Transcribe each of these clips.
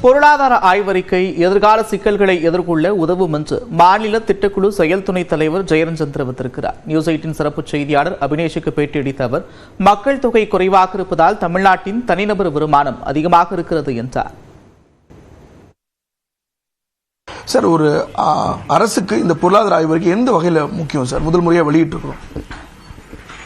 பொருளாதார ஆய்வறிக்கை எதிர்கால சிக்கல்களை எதிர்கொள்ள உதவும் என்று மாநில திட்டக்குழு செயல் துணைத் தலைவர் ஜெயரஞ்சன் தெரிவித்திருக்கிறார். நியூஸ் 18 சிறப்பு செய்தியாளர் அபினேஷுக்கு பேட்டியளித்த அவர், மக்கள் தொகை குறைவாக இருப்பதால் தமிழ்நாட்டின் தனிநபர் வருமானம் அதிகமாக இருக்கிறது என்றார். சார், ஒரு அரசுக்கு இந்த பொருளாதார ஆய்வறிக்கை எந்த வகையில் முக்கியம் சார்? முதல் முறையாக வெளியிட்டிருக்கிறோம்.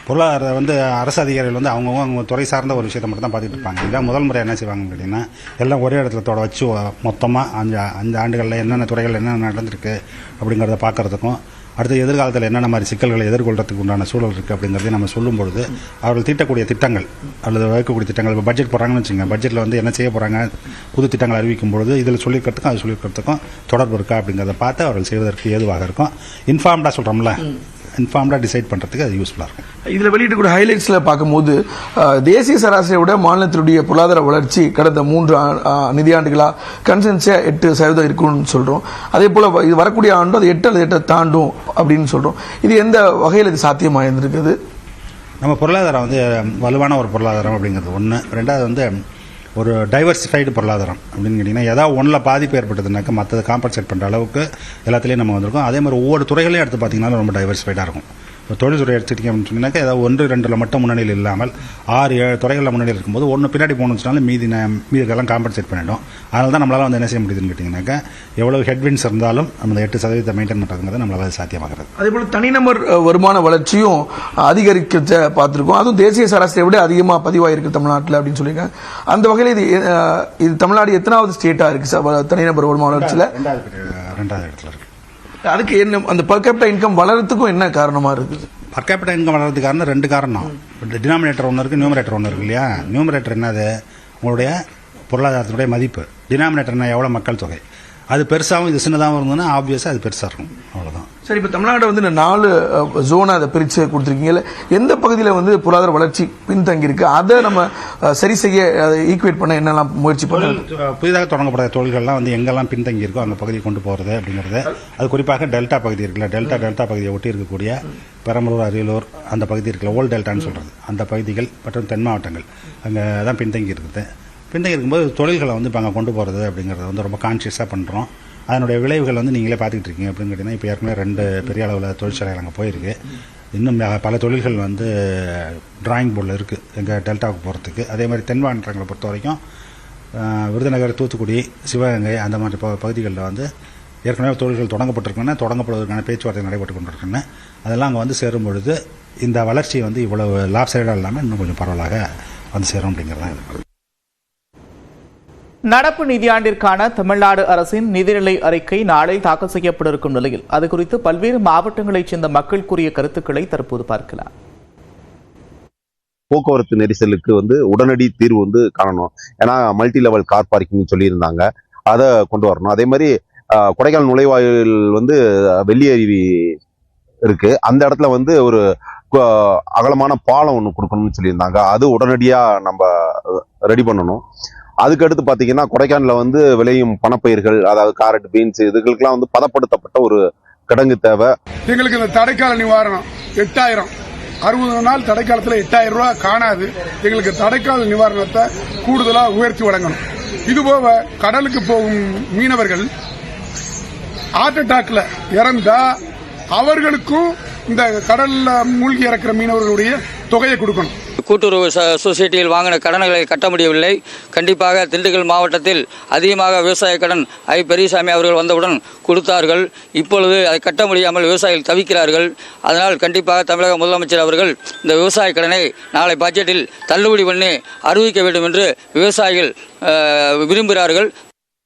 பொருளாதார அரசு அதிகாரிகள் அவங்க துறை சார்ந்த ஒரு விஷயத்தை மட்டும் தான் பார்த்துட்டு இருப்பாங்க. இதான் முதல் முறை என்ன செய்வாங்க அப்படின்னா, எல்லாம் ஒரே இடத்துல வச்சு மொத்தமாக அஞ்சு ஆண்டுகளில் என்னென்ன துறைகள் என்னென்ன நடந்திருக்கு அப்படிங்கிறத பார்க்கறதுக்கும், அடுத்த எதிர்காலத்தில் என்னென்ன மாதிரி சிக்கல்களை எதிர்கொள்றதுக்கு உண்டான சூழல் இருக்குது அப்படிங்கிறதையும் நம்ம சொல்லும் பொழுது அவர்கள் தீட்டக்கூடிய திட்டங்கள் அல்லது வகுக்கக்கூடிய திட்டங்கள், இப்போ பட்ஜெட் போகிறாங்கன்னு வச்சுங்க, பட்ஜெட்டில் என்ன செய்ய போகிறாங்க, புது திட்டங்கள் அறிவிக்கும் பொழுது இதில் சொல்லிக்கிறதுக்கும் அது சொல்லிக்கிறதுக்கும் தொடர்பு இருக்கா அப்படிங்கிறத பார்த்து அவர்கள் செய்வதற்கு ஏதுவாக இருக்கும். இன்ஃபார்ம்டாக சொல்கிறோம்ல, இன்ஃபார்ம்டாக டிசைட் பண்ணுறதுக்கு அது யூஸ்ஃபுல்லாக இருக்கும். இதில் வெளியிடக்கூடிய ஹைலைட்ஸில் பார்க்கும்போது தேசிய சராசரியை விட மாநிலத்தினுடைய பொருளாதார வளர்ச்சி கடந்த 3 நிதியாண்டுகளாக கன்சென்ஸாக 8% இருக்குன்னு சொல்கிறோம். அதே போல் இது வரக்கூடிய ஆண்டு அது 8 அல்லது 8 தாண்டும் அப்படின்னு சொல்கிறோம். இது எந்த வகையில் இது சாத்தியமாக இருந்திருக்குது? நம்ம பொருளாதாரம் வலுவான ஒரு பொருளாதாரம் அப்படிங்கிறது ஒன்று. ரெண்டாவது ஒரு டைவர்சிஃபைடு பொருளாதாரம் அப்படின்னு கேட்டிங்கன்னா, ஏதாவது ஒன்றில் பாதிப்பு ஏற்பட்டதுனாக்கா மற்றது காம்பன்சேட் பண்ணுற அளவுக்கு எல்லாத்துலேயும் நம்ம வந்திருக்கோம். அதே மாதிரி ஒவ்வொரு துறைகளையும் எடுத்து பார்த்திங்கன்னா ரொம்ப டைவர்சிஃபைடாக இருக்கும். இப்போ தொழில்துறை எடுத்துக்கிட்டீங்க அப்படின்னு சொன்னீங்கன்னாக்கா, ஏதாவது 1-2 மட்டும் முன்னணியில் இல்லாமல் 6-7 துறைகளில் முன்னணியில் இருக்கும்போது ஒன்று பின்னாடி போகணுச்சுனாலும் மீதிக்கெல்லாம் காம்பன்சேட் பண்ணிட்டோம். அதனால தான் நம்மளால் என்ன செய்ய முடியுதுன்னு கேட்டிங்கனாக்கா, எவ்வளோ ஹெட்வின்ஸ் இருந்தாலும் நம்ம 8% மெயின்டைன் பண்ணுறதுங்கிறது நம்மளால் சாத்தியமாகிறது. அதே போல் தனிநபர் வருமான வளர்ச்சியும் அதிகரிக்க பார்த்துருக்கோம். அதுவும் தேசிய சராசரியை விட அதிகமாக பதிவாயிருக்கு தமிழ்நாட்டில் அப்படின்னு சொல்லியிருக்காங்க. அந்த வகையில் இது தமிழ்நாடு எத்தனாவது ஸ்டேட்டாக இருக்குது சார் தனிநபர் வருமான வளர்ச்சியில்? 2வது இடத்துல இருக்குது. அதுக்கு என்ன, அந்த பர் கேபிட்டா இன்கம் வளர்றதுக்கும் என்ன காரணமாக இருக்குது? பர் கேபிட்டா இன்கம் வளர்றதுக்கு காரணம் 2 காரணம். டினாமினேட்டர் ஒன்று இருக்குது, நியூமரேட்டர் ஒன்று இருக்குது இல்லையா? நியூமரேட்டர் என்னது? உங்களுடைய பொருளாதாரத்தினுடைய மதிப்பு. டினாமினேட்டர் என்ன? எவ்வளோ மக்கள் தொகை. அது பெருசாகவும் இது சின்னதாகவும் இருந்ததுன்னா ஆப்வியஸாக அது பெருசாக இருக்கும். அவ்வளோதான். சரி, இப்போ தமிழ்நாடு 4 ஜோனாக அதை பிரித்து கொடுத்துருக்கீங்களே, எந்த பகுதியில் பொருளாதார வளர்ச்சி பின்தங்கியிருக்கு, அதை நம்ம சரி செய்ய ஈக்குவேட் பண்ண என்னெல்லாம் முயற்சி பண்ணுறோம்? புதிதாக தொடங்கப்பட்ட தொழில்கள்லாம் எங்கெல்லாம் பின்தங்கி இருக்கோ அந்த பகுதியை கொண்டு போகிறது அப்படிங்கிறது. அது குறிப்பாக டெல்டா பகுதி இருக்குல்ல, டெல்டா பகுதியை ஒட்டி இருக்கக்கூடிய பெரம்பலூர், அரியலூர் அந்த பகுதி இருக்குல்ல, ஓல்டு டெல்டான்னு சொல்கிறது, அந்த பகுதிகள் மற்றும் தென் மாவட்டங்கள் அங்கே தான் பின்தங்கி இருக்குது. பின்தங்கி இருக்கும்போது தொழில்களை இப்போ அங்கே கொண்டு போகிறது அப்படிங்கிறத ரொம்ப கான்ஷியஸாக பண்ணுறோம். அதனுடைய விளைவுகள் நீங்களே பார்த்துக்கிட்டு இருக்கீங்க அப்படின்னு கேட்டிங்கன்னா, இப்போ ஏற்கனவே 2 பெரிய அளவில் தொழிற்சாலைகள் அங்கே போயிருக்கு. இன்னும் பல தொழில்கள் டிராயிங் போர்டில் இருக்குது எங்கள் டெல்டாவுக்கு போகிறதுக்கு. அதே மாதிரி தென் மாவட்டங்களை பொறுத்த வரைக்கும் விருதுநகர், தூத்துக்குடி, சிவகங்கை அந்த மாதிரி பகுதிகளில் ஏற்கனவே தொழில்கள் தொடங்கப்படுவதற்கான பேச்சுவார்த்தை நடைபெற்று கொண்டிருக்குன்னு. அதெல்லாம் அங்கே சேரும் பொழுது இந்த வளர்ச்சி இவ்வளவு லாப் சைடாக இல்லாமல் இன்னும் கொஞ்சம் பரவலாக சேரும் அப்படிங்கிறதான் இருக்குது. நடப்பு நிதியாண்டிற்கான தமிழ்நாடு அரசின் நிதிநிலை அறிக்கை நாளை தாக்கல் செய்யப்பட இருக்கும் நிலையில் அது குறித்து பல்வேறு மாவட்டங்களைச் சேர்ந்த மக்கள் கூறிய கருத்துக்களை தற்போது பார்க்கலாம். போக்குவரத்து நெரிசலுக்கு உடனடி தீர்வு காணணும். ஏன்னா மல்டி லெவல் கார் பார்க்கிங் சொல்லியிருந்தாங்க, அதை கொண்டு வரணும். அதே மாதிரி கொடைக்கானல் நுழைவாயில் வெள்ளியருவி இருக்கு, அந்த இடத்துல ஒரு அகலமான பாலம் ஒன்று கொடுக்கணும்னு சொல்லியிருந்தாங்க. அது உடனடியாக நம்ம ரெடி பண்ணணும். அதுக்கடுத்து பார்த்தீங்கன்னா, கொடைக்கானல்ல விளையும் பணப்பயிர்கள், அதாவது கேரட், பீன்ஸ், இதுகளுக்கெல்லாம் பதப்படுத்தப்பட்ட ஒரு கிடங்கு தேவை. எங்களுக்கு இந்த தடைக்கால நிவாரணம் 8000 60 நாள் தடைக்காலத்தில் 8000 ரூபாய் காணாது. எங்களுக்கு தடைக்கால நிவாரணத்தை கூடுதலாக உயர்த்தி வழங்கணும். இதுபோக கடலுக்கு போகும் மீனவர்கள் ஹார்ட் அட்டாக்ல இறந்தா அவர்களுக்கும் இந்த கடல்ல மூழ்கி இறக்கிற மீனவர்களுடைய தொகையை கொடுக்கணும். கூட்டுறவு சொசைட்டியில் வாங்கின கடன்களை கட்ட முடியவில்லை. கண்டிப்பாக திண்டுக்கல் மாவட்டத்தில் அதிகமாக விவசாய கடன் பெரியசாமி அவர்கள் வந்தவுடன் கொடுத்தார்கள். இப்பொழுது அதை கட்ட முடியாமல் விவசாயிகள் தவிக்கிறார்கள். அதனால் கண்டிப்பாக தமிழக முதலமைச்சர் அவர்கள் இந்த விவசாய கடனை நாளை பட்ஜெட்டில் தள்ளுபடி பண்ணி அறிவிக்க வேண்டும் என்று விவசாயிகள் விரும்புகிறார்கள்.